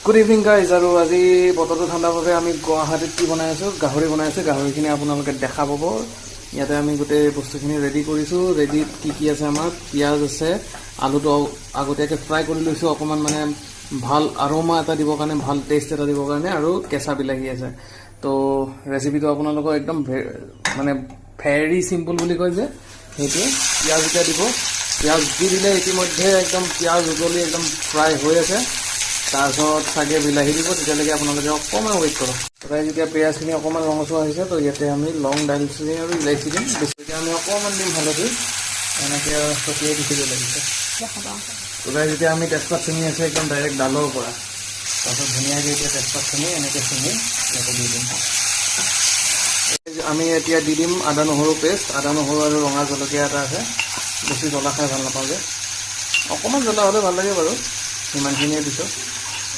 Good evening guys. আৰু আজি বতৰটো ঠাণ্ডাৰ বাবে আমি গুৱাহাটীত কি বনাই আছোঁ, গাহৰি বনাই আছোঁ। গাহৰিখিনি আপোনালোকে দেখা পাব। ইয়াতে আমি গোটেই বস্তুখিনি ৰেডি কৰিছোঁ। ৰেডিত কি আছে, আমাৰ পিঁয়াজ আছে, আলুটো আগতীয়াকৈ ফ্ৰাই কৰি লৈছোঁ অকণমান, মানে ভাল আৰোমা এটা দিবৰ কাৰণে, ভাল টেষ্ট এটা দিবৰ কাৰণে, আৰু কেঁচা বিলাহী আছে। তো ৰেচিপিটো আপোনালোকৰ একদম মানে ভেৰি চিম্পুল বুলি কয় যে, সেইটোৱে। পিঁয়াজ এতিয়া দিব, পিঁয়াজ দি দিলে ইতিমধ্যে একদম পিঁয়াজ উতলি একদম ফ্ৰাই হৈ আছে। তাৰপিছত চাগে বিলাহী দিব, তেতিয়ালৈকে আপোনালোকে অকণমান ৱেইট কৰক। তাই যেতিয়া পিঁয়াজখিনি অকণমান ৰঙচুৱা হৈছে, তো ইয়াতে আমি লং, দালচেনি আৰু ইলাইচি দিম। বেছিকৈ আমি অকণমান দিম হালধি, এনেকৈ ছটিয়াই দি দিব লাগিছে। তাই যেতিয়া আমি তেজপাত চিঙি আছে একদম ডাইৰেক্ট ডালৰ পৰা, তাৰপিছত ধুনীয়াকৈ এতিয়া তেজপাত চিঙি এনেকৈ চিঙি ইয়াতে দি দিম। আমি এতিয়া দি দিম আদা নহৰু পেষ্ট, আদা নহৰু আৰু ৰঙা জলকীয়া এটা আছে। বেছি জ্বলা খাই ভাল নাপাওঁ যে, অকণমান জ্বলা হ'লে ভাল লাগে বাৰু, সিমানখিনিয়ে দিছোঁ।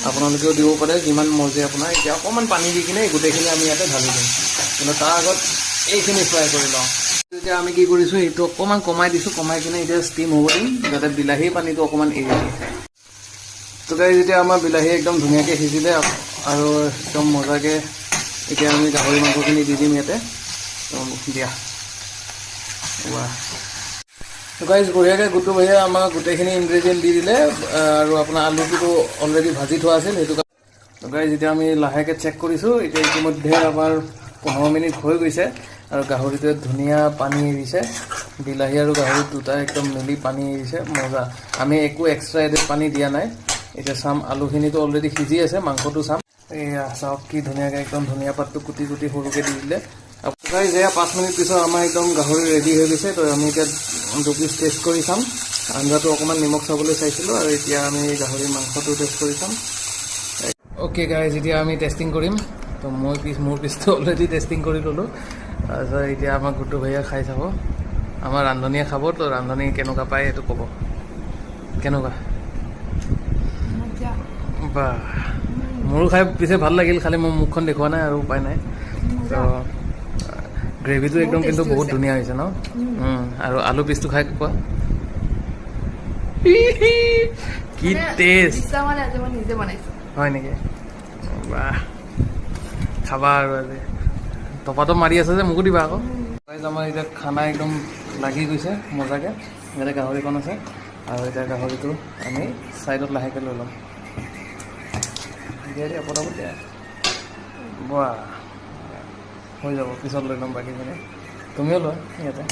আপোনালোকেও দিব পাৰে যিমান মৰ্জি আপোনাৰ। এতিয়া অকণমান পানী দি কিনে গোটেইখিনি আমি ইয়াতে ঢালি দিম, কিন্তু তাৰ আগত এইখিনি ফ্ৰাই কৰি লওঁ। এতিয়া আমি কি কৰিছোঁ, এইটো অকণমান কমাই দিছোঁ, কমাই কিনে এতিয়া ষ্টিম হ'ব দিম, যাতে বিলাহী পানীটো অকণমান এৰি দিয়ে। তো গাইজ যেতিয়া আমাৰ বিলাহী একদম ধুনীয়াকৈ সিজিলে আৰু একদম মজাকৈ, এতিয়া আমি গাহৰি মাংসখিনি দি দিম ইয়াতে। দিয়া তো গাইজ বঢ়িয়াকৈ গুট্টু ভাইয়া আমাক গোটেইখিনি ইনগ্ৰেডিয়েণ্ট দি দিলে, আৰু আপোনাৰ আলুটোতো অলৰেডি ভাজি থোৱা আছিল, সেইটো কাৰণে। তো গাইজ যেতিয়া আমি লাহেকৈ চেক কৰিছোঁ, এতিয়া ইতিমধ্যে আমাৰ 15 মিনিট হৈ গৈছে, আৰু গাহৰিটোৱে ধুনীয়া পানী এৰিছে। বিলাহী আৰু গাহৰি দুটাই একদম মিলি পানী এৰিছে, মজা। আমি একো এক্সট্ৰা এডেড পানী দিয়া নাই। এতিয়া চাম, আলুখিনিতো অলৰেডি সিজি আছে, মাংসটো চাম। এয়া চাওক কি ধুনীয়াকৈ একদম ধুনীয়া পাতটো কুটি কুটি সৰুকৈ দি দিলে। গাইজ এয়া 5 মিনিট পিছত আমাৰ একদম গাহৰি ৰেডি হৈ গৈছে। তো আমি এতিয়া 2 পিচ টেষ্ট কৰি চাম। আঞ্জাটো অকণমান নিমখ চাবলৈ চাইছিলোঁ, আৰু এতিয়া আমি গাহৰি মাংসটো টেষ্ট কৰি চাম। অ'কে গাইজ, এতিয়া আমি টেষ্টিং কৰিম। তো মোৰ পিচটো অলৰেডি টেষ্টিং কৰি ল'লোঁ। তাৰপিছত এতিয়া আমাৰ গুট্টু ভাইয়া খাই চাব, আমাৰ ৰান্ধনীয়ে খাব। তো ৰান্ধনী কেনেকুৱা পায় সেইটো ক'ব। কেনেকুৱা? বা, মোৰো খাই পিছে ভাল লাগিল, খালি মোৰ মুখখন দেখুওৱা নাই আৰু উপায় নাই। তো গ্ৰেভিটো একদম কিন্তু বহুত ধুনীয়া হৈছে ন? আৰু আলু পিচটো খাই কোৱা, কি টেষ্ট হয় নেকি? বাহ, খাবা আৰু আজি টপাটো মাৰি আছে যে, মোকো দিবা আকৌ। আমাৰ এতিয়া খানা একদম লাগি গৈছে মজাকৈ। ইয়াতে গাহৰিখন আছে, আৰু এতিয়া গাহৰিটো আমি ছাইডত লাহেকৈ লৈ ল'ম। দিয়া দিয়া পটাপট দিয়া। বাহ, হৈ যাব, পিছত লৈ ল'ম বাকীখিনি। তুমিও লোৱা ইয়াতে।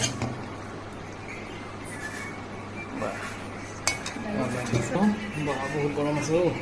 বাহ, বহুত গৰম আছে অ'।